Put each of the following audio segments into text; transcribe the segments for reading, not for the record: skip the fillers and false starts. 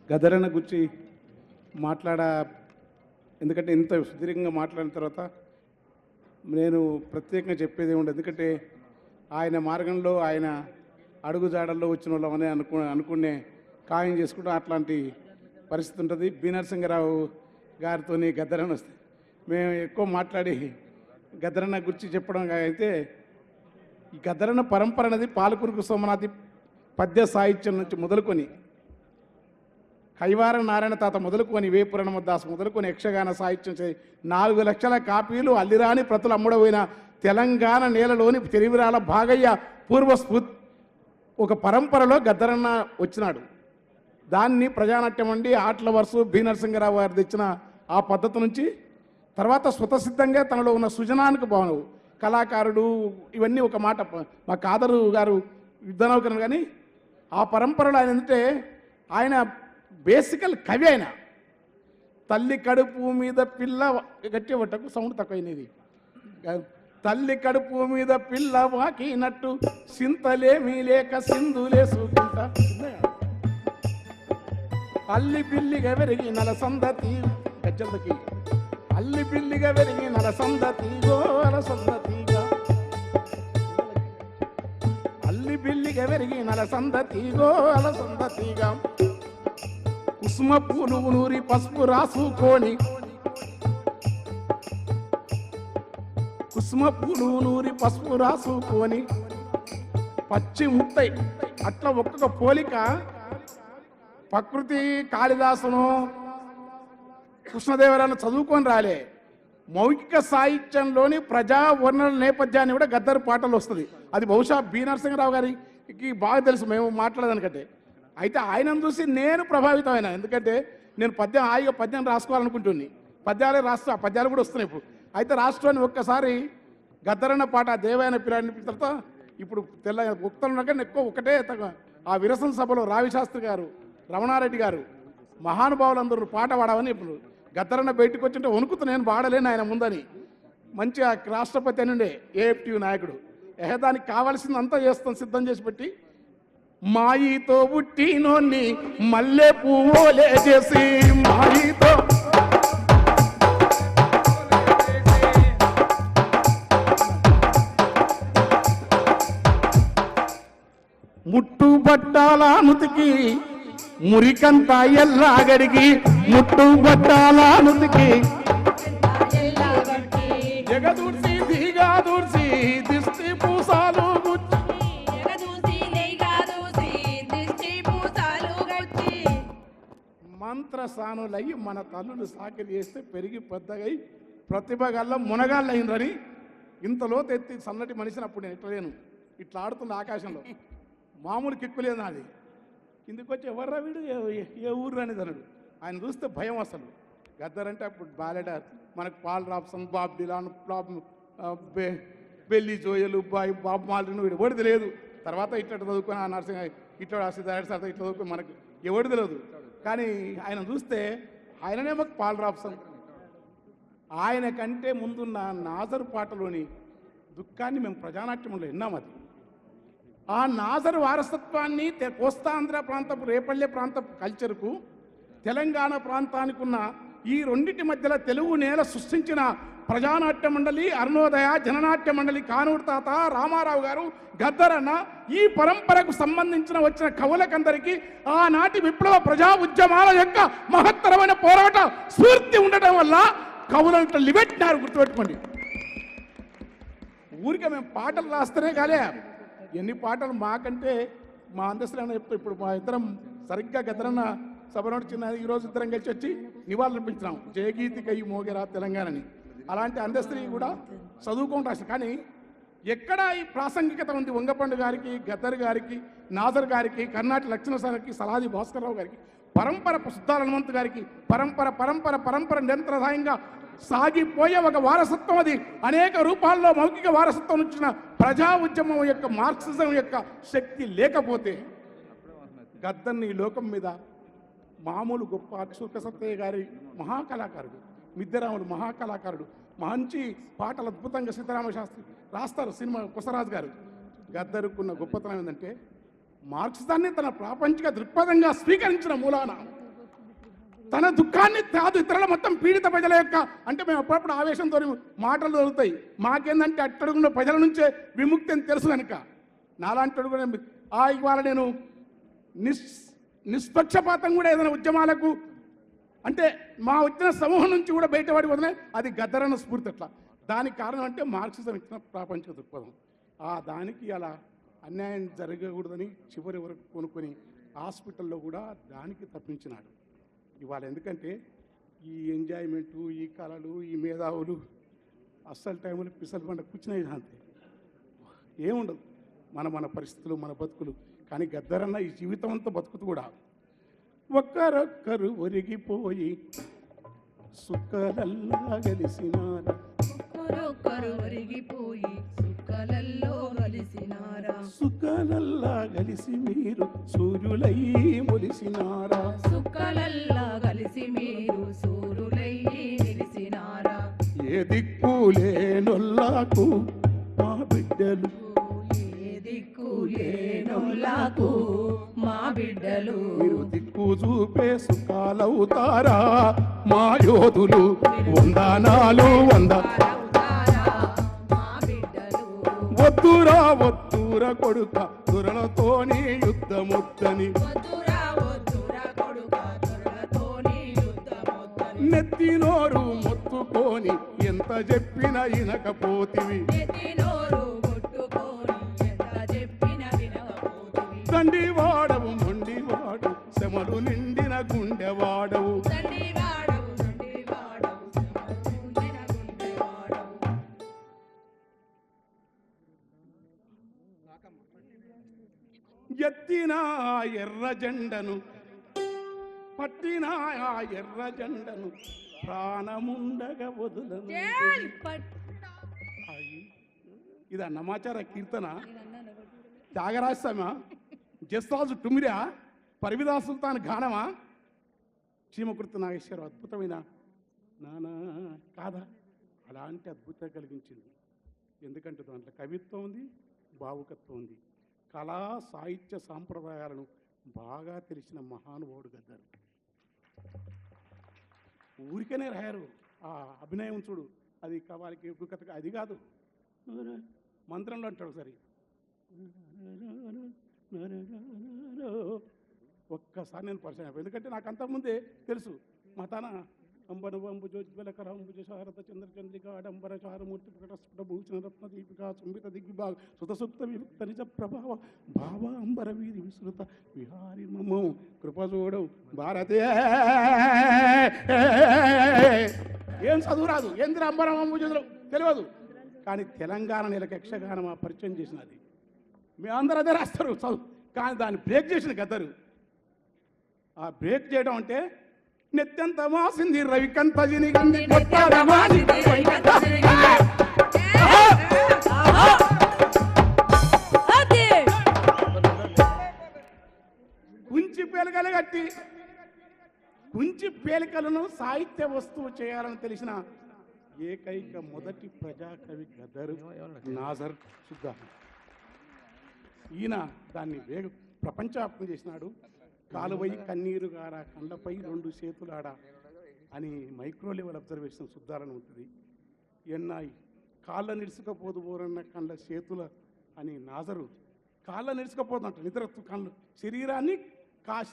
గదరన్న గురించి ఎందుకంటే ఇంత సుదీర్ఘంగా మాట్లాడిన తర్వాత నేను ప్రత్యేకంగా చెప్పేది ఏముండదు. ఎందుకంటే ఆయన మార్గంలో ఆయన అడుగుజాడల్లో వచ్చిన వాళ్ళమని అనుకునే ఖాయం చేసుకుంటూ అట్లాంటి పరిస్థితి ఉంటుంది. బి నరసింహరావు గారితో గద్దరన్న వస్తే మేము ఎక్కువ మాట్లాడి గద్దరన్న గురించి చెప్పడం అయితే ఈ గద్దరన్న పరంపర అనేది పాలకురుకు సోమనాథి పద్య సాహిత్యం నుంచి మొదలుకొని కైవార నారాయణ తాత మొదలుకొని వేపురణమదాస్ మొదలుకొని యక్షగాన సాహిత్యం 4 లక్షల కాపీలు అల్లిరాని ప్రతులు అమ్ముడపోయిన తెలంగాణ నేలలోని తెలివిరాల భాగయ్య పూర్వస్ఫూర్తి ఒక పరంపరలో గద్దరన్న వచ్చినాడు. దాన్ని ప్రజానాట్యం అండి ఆటల వరుస బి నరసింహరావు గారు తెచ్చిన ఆ పద్ధతి నుంచి తర్వాత స్వతసిద్ధంగా తనలో ఉన్న సృజనానికి భావన కళాకారుడు ఇవన్నీ ఒక మాట మా కాదరు గారు యుద్ధనౌకరణ. కానీ ఆ పరంపరలో ఆయన ఏంటంటే ఆయన బేసికల్ కవి. ఆయన తల్లి కడుపు మీద పిల్ల గట్టి పట్టకు సౌండ్ తక్కువైనది. తల్లి కడుపు మీద పిల్ల వాకినట్టు సింతలేమీ లేక సింధులే చూకుంటా అల్లి పిల్లిగా వెరిగి నలసందతి గజ్జలకి అల్లి పిల్లిగా వెరిగి నలసందతిగో అలసందతిగా అల్లి పిల్లిగా వెరిగి నలసందతిగో అలసందతిగా కుసుమ పూలు నూరి పసుపు రాసుకొని కుసుమ పూలు నూరి పసుపు రాసుకొని పచ్చి ముత్తై అట్లా ఒక్కొక్క పోలిక ప్రకృతి కాళిదాసును కృష్ణదేవరాయలను చదువుకొని రాలే. మౌఖిక సాహిత్యంలోని ప్రజా వర్ణన నేపథ్యాన్ని కూడా గద్దరు పాటలు వస్తుంది. అది బహుశా బి నరసింహరావు గారికి బాగా తెలుసు, మేము మాట్లాడదానికంటే. అయితే ఆయనను చూసి నేను ప్రభావితమైన. ఎందుకంటే నేను హాయిగా పద్యం రాసుకోవాలనుకుంటుంది. పద్యాలే రాస్తూ ఆ పద్యాలు కూడా వస్తున్నాయి ఇప్పుడు. అయితే రాష్ట్రాన్ని ఒక్కసారి గద్దరన్న పాట దేవైన పిల్లాడిని తర్వాత ఇప్పుడు ఉక్తలు ఎక్కువ ఒకటే ఆ విరసన సభలో రావిశాస్త్రి గారు రమణారెడ్డి గారు మహానుభావులందరూ పాట పాడవని ఇప్పుడు గద్దరన్న బయటకు వచ్చింటే వణుకుతూ నేను పాడలేను ఆయన ముందని. మంచి ఆ రాష్ట్రపతి అని ఉండే ఏఎఫ్టీ నాయకుడు దానికి కావాల్సిందంతా చేస్తాం సిద్ధం చేసి పెట్టి మాయితో పుట్టినోన్ని మల్లె పువ్వులే చేసి మాయితో ముట్టు బట్టాల నుతికి మురికంతా ఎల్లాగడికి ముట్టు బట్టాల నుతికి జగదూర్చి దిగాదూర్చి దిష్టి పూసాలు మంత్రసానులయ్యి మన తల్లులు సాకిరి చేస్తే పెరిగి పెద్దగై ప్రతిభ గల్ల మునగాళ్ళు అయినరని ఇంతలో తెత్తి సన్నటి మనిషిని అప్పుడు నేను ఎట్లేను ఇట్లా ఆడుతున్న ఆకాశంలో మామూలు కిక్కులేదు నాది. కిందికి వచ్చి ఎవర్రా వీడు ఏ ఊరు అనేది అన్నాడు. ఆయన చూస్తే భయం అసలు. గద్దరంటే అప్పుడు బాలెడ మనకు పాల్ రాప్సన్ బాబ్ డిలాన్ బెల్లి జోయలు బాబు మాలిని వీడు ఎవడు తెలియదు. తర్వాత ఇట్లా చదువుకొని ఆ నర్సింగ్ ఇట్లా ఇట్లా చదువుకొని మనకు ఎవడు తెలియదు. కానీ ఆయన చూస్తే ఆయననే మాకు పాల్ రాప్సన్. ఆయన కంటే ముందున్న నాజరు పాటలోని దుఃఖాన్ని మేము ప్రజానాట్యంలో విన్నాం. అది ఆ నాజరు వారసత్వాన్ని కోస్తాంధ్ర ప్రాంతపు రేపల్లె ప్రాంతపు కల్చర్కు తెలంగాణ ప్రాంతానికి ఉన్న ఈ రెండింటి మధ్యలో తెలుగు నేల సృష్టించిన ప్రజానాట్య మండలి అరుణోదయ జననాట్య మండలి కానూరు తాత రామారావు గారు గద్దరన్న ఈ పరంపరకు సంబంధించిన వచ్చిన కవులకందరికీ ఆనాటి విప్లవ ప్రజా ఉద్యమాల యొక్క మహత్తరమైన పోరాట స్ఫూర్తి ఉండటం వల్ల కవులంతా లిబెట్టినారు. గుర్తుపెట్టుకోండి. ఊరికే మేము పాటలు రాస్తేనే కాలే ఎన్ని పాటలు మాకంటే మా అందస్తులు చెప్తా. ఇప్పుడు మా ఇద్దరం సరిగ్గా గద్దరన్న సభలో చిన్న ఈరోజు ఇద్దరం కలిసి వచ్చి నివాళులు అర్పించినాం. జయగీతి కై మోగేరా తెలంగాణని. అలాంటి అందస్త్రీ కూడా చదువుకొని రాశారు. కానీ ఎక్కడ ఈ ప్రాసంగికత ఉంది? వంగపండు గారికి, గద్దర్ గారికి, నాజర్ గారికి, కర్ణాటి లక్ష్మణ గారికి, సలాది భాస్కర్రావు గారికి, పరంపర సుద్దాల హనుమంతు గారికి పరంపర పరంపర పరంపర నిరంతరదాయంగా సాగిపోయే ఒక వారసత్వం. అది అనేక రూపాల్లో మౌఖిక వారసత్వం వచ్చిన ప్రజా ఉద్యమం యొక్క మార్క్సిజం యొక్క శక్తి లేకపోతే గద్దర్ని ఈ లోకం మీద మామూలు గొప్ప అక్షుక సత్తయ్య గారి మహాకళాకారుడు, మిద్దెరాముడు మహాకళాకారుడు, మంచి పాటలు అద్భుతంగా సీతారామ శాస్త్రి రాస్తారు. సినిమా కొసరాజు గారు. గద్దరుకున్న గొప్పతనం ఏంటంటే మార్క్సిజాన్ని తన ప్రాపంచిక దృక్పథంగా స్వీకరించిన మూలాన తన దుఃఖాన్ని కాదు ఇతరుల మొత్తం పీడిత ప్రజల యొక్క అంటే మేము అప్పుడప్పుడు ఆవేశంతో మాటలు దొరుకుతాయి. మాకేందంటే అట్టడుగున్న ప్రజల నుంచే విముక్తి అని తెలుసు కనుక నాలాంటి కూడా ఇవాళ నేను నిష్పక్షపాతం కూడా ఏదైనా ఉద్యమాలకు అంటే మా వచ్చిన సమూహం నుంచి కూడా బయటపడి వదిలే అది గద్దరన్న స్ఫూర్తి అట్లా. దానికి కారణం అంటే మార్క్సిజం ఇచ్చిన ప్రాపంచిక దృక్పథం. దానికి అలా అన్యాయం జరగకూడదని చివరి వరకు కొనుక్కొని హాస్పిటల్లో కూడా దానికి తప్పించినాడు. ఇవాళ ఎందుకంటే ఈ ఎంజాయ్మెంటు ఈ కళలు ఈ మేధావులు అస్సలు టైంలో పిసలు పంట కూర్చునేది అంతే ఏముండదు. మన పరిస్థితులు మన బతుకులు. కానీ గద్దరన్న ఈ జీవితం అంతా బతుకుతూ కూడా ఒక్కరొక్కరు ఒరిగిపోయి సుక్కలల్లా గలిసినారా, ఒక్కరొక్కరు ఒరిగిపోయి సుక్కలల్లో గలిసినారా, సుక్కలల్లా గలిసి మీరు సూర్యులై మొలిసినారా, సుక్కలల్లా గలిసి మీరు సూర్యులై నిలిసినారా, ఏ దిక్కు లేనొల్లాకు మా బిడ్డలు, ఏ దిక్కు లేనోళ్ళకు మా బిడ్డలు, మీరు దిక్కు చూపే సుఖాలవుతారా మా యోధులు, వందనాలు వద్దురా వద్దురా కొడుక దురలతోని యుద్ధమొద్దని, నెత్తినోరు మొత్తుకొని ఎంత చెప్పిన ఇనకపోతివి, దండివాడవు మొండివాడు శమలు నిండిన గుండెవాడవు, ఎత్తిన ఎర్ర జెండను పట్టిన ఎర్ర జెండను ప్రాణముండగా వదులను. ఇది అన్నమాచార కీర్తన, త్యాగరాజస్వామా, జస్రాజు టుమిరా, పరివిదా సుల్తాన్ గానమా, చీమకుర్తి నాగేశ్వరరావు అద్భుతమైన నానా కాదా అలాంటి అద్భుతం కలిగించింది. ఎందుకంటే దాంట్లో కవిత్వం ఉంది, భావుకత్వం ఉంది, కళా సాహిత్య సాంప్రదాయాలను బాగా తెలిసిన మహానుభావుడు గద్దరు. ఊరికనే రాయరు, ఆ అభినయం చూడు, అది వారికి కథ అది కాదు, మంత్రంలో అంటాడు సరే ఒక్కసారి నేను పరిచయం అయిపోయి. ఎందుకంటే నాకు అంతకుముందే తెలుసు మా తన అంబనుబంబు జోజ్వలకరంబుజ శారద చంద్రచంద్రిక ఆడంబర చారమూర్తి ప్రకటస్ఫుట భూషణ రత్న దీపిక సుంబిత దిగ్విభాగ సుతసుప్త విముక్త నిజ ప్రభావ భావ అంబర వీరి విస్తృత విహారి మమో కృపజోడవు భారతే. ఏం చదువు రాదు, ఏంద్ర అంబరం అంబుజులు తెలియదు, కానీ తెలంగాణ నెలకు యక్షగానం పరిచయం చేసినది. మీ అందరూ అదే రాస్తారు చదువు, కానీ దాన్ని బ్రేక్ చేసిన గద్దరు. ఆ బ్రేక్ చేయడం అంటే నెత్తంత మాసింది రవికంత జినిగంది కుంచి పేలికలు కట్టి కుంచి పేలికలను సాహిత్య వస్తువు చేయాలని తెలిసిన ఏకైక మొదటి ప్రజాకవి గద్దరు నాజర్ సుద్దా. ఈయన దాన్ని ప్రపంచవ్యాప్తం చేసినాడు. కాలువై కన్నీరు గారా కండ్లపై రెండు చేతులాడా అని మైక్రో లెవెల్ అబ్జర్వేషన్ శుద్ధాలని ఉంటుంది. ఎన్నాయి కాళ్ళ నిడుచుకపోదు పోరన్న కండ్ల చేతుల అని నాజరు కాళ్ళ నిడుచుకపోతుంట నిద్ర కళ్ళు శరీరాన్ని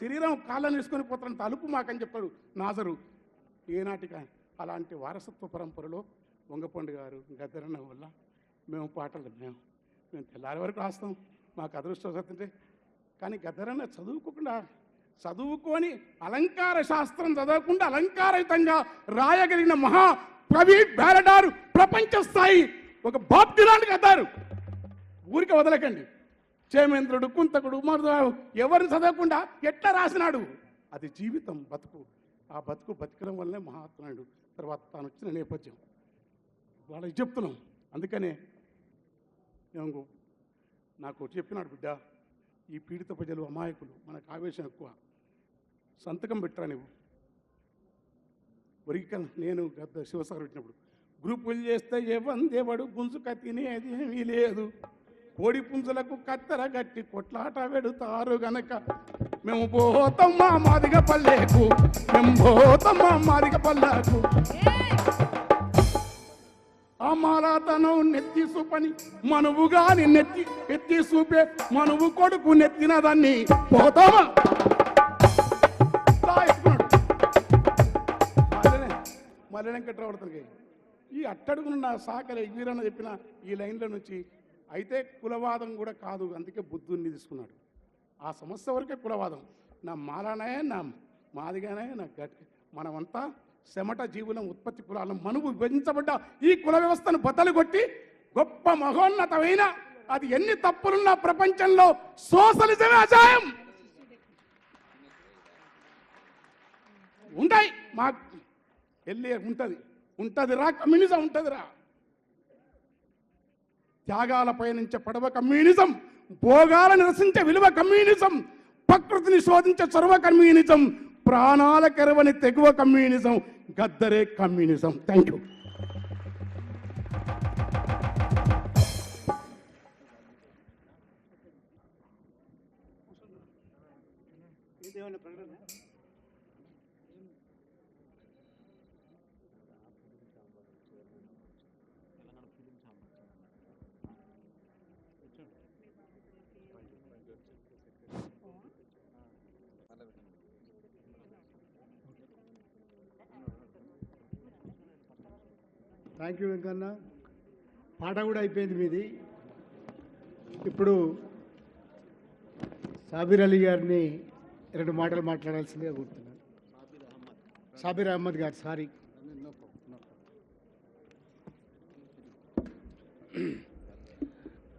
శరీరం కాళ్ళ నిడుచుకొని పోతారంట అలుపు మాకని చెప్పాడు నాజరు. ఏనాటికి అలాంటి వారసత్వ పరంపరలో వంగపండు గారు గద్దరన్న వల్ల మేము పాటలు మేము తెల్లారి వరకు రాస్తాం, మాకు అదృష్టం. కానీ గద్దరన్న చదువుకొని అలంకార శాస్త్రం చదవకుండా అలంకారయుతంగా రాయగలిగిన మహా కవి బేరడారు, ప్రపంచ స్థాయి ఒక బాప్తిలాంటి గద్దారు. ఊరికి వదలకండి. చేమేంద్రుడు, కుంతకుడు, ఎవరిని చదవకుండా ఎట్లా రాసినాడు, అది జీవితం బతుకు. ఆ బతికడం వల్లనే మహాత్ముడు తర్వాత తాను వచ్చిన నేపథ్యం వాళ్ళకి చెప్తున్నాం. అందుకనే నాకు చెప్పినాడు, బిడ్డ ఈ పీడిత ప్రజలు అమాయకులు, మనకు ఆవేశం ఎక్కువ, సంతకం పెట్టరా నువ్వు. ఒరికల్ నేను గద్ద శివసాగర్ పెట్టినప్పుడు గ్రూపులు చేస్తే దేవడు గుంజుక తినేది ఏమీ లేదు, కోడి పుంజులకు కత్తెర గట్టి కొట్లాట పెడతారు గనక మేము పోతాం మా మాదిగ పల్లెకు, మేము పోతాం మా మాదిగ పల్లెకు. ఆ మాలాతనం నెత్తి చూపని మనువు గాని నెత్తి ఎత్తి చూపే మనువు కొడుకు నెత్తిన దాన్ని పోతామా మళ్ళీ వెంకట్రావుడికి ఈ అట్టడుగున్న సాకలే వీరన్న చెప్పిన ఈ లైన్ల నుంచి అయితే కులవాదం కూడా కాదు, అందుకే బుద్ధుని తీసుకున్నాడు. ఆ సమస్య వరకే కులవాదం. నా మాలానే నా మాదిగానే నా గట్టి మనమంతా చెమట జీవులం, ఉత్పత్తి కులాలం. మనువు విభజించబడ్డ ఈ కుల వ్యవస్థను బద్దలు కొట్టి గొప్ప మహోన్నతమైన అది ఎన్ని తప్పులున్నా ప్రపంచంలో సోషలిజమే అజాయం ఉంటాయి. మా వెళ్ళి ఉంటదిరా కమ్యూనిజం ఉంటదిరా. త్యాగాలపై నుంచే పడవ కమ్యూనిజం, భోగాల నిరసించే విలువ కమ్యూనిజం, ప్రకృతిని శోధించే చొరవ కమ్యూనిజం, ప్రాణాల కెరవని తెగువ కమ్యూనిజం, గద్దరే communism. Thank you. Thank you Venkanna. పాట కూడా అయిపోయింది మీది. ఇప్పుడు సాబిర్ అలీ గారిని 2 మాటలు మాట్లాడాల్సిందిగా కోరుతున్నాను. సాబిర్ అహ్మద్ గారు, సారీ.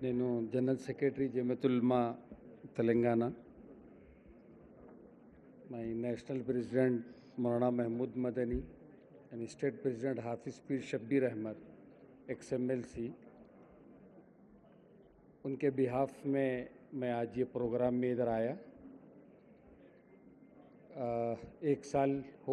నేను general secretary Jamiat Ulama Telangana. My national president Maulana Mahmood Madani and state president Hafiz Peer Shabbir Ahmed XMLC, उनके बिहाफ में मैं आज ये प्रोग्राम में इधर आया। 1 साल हो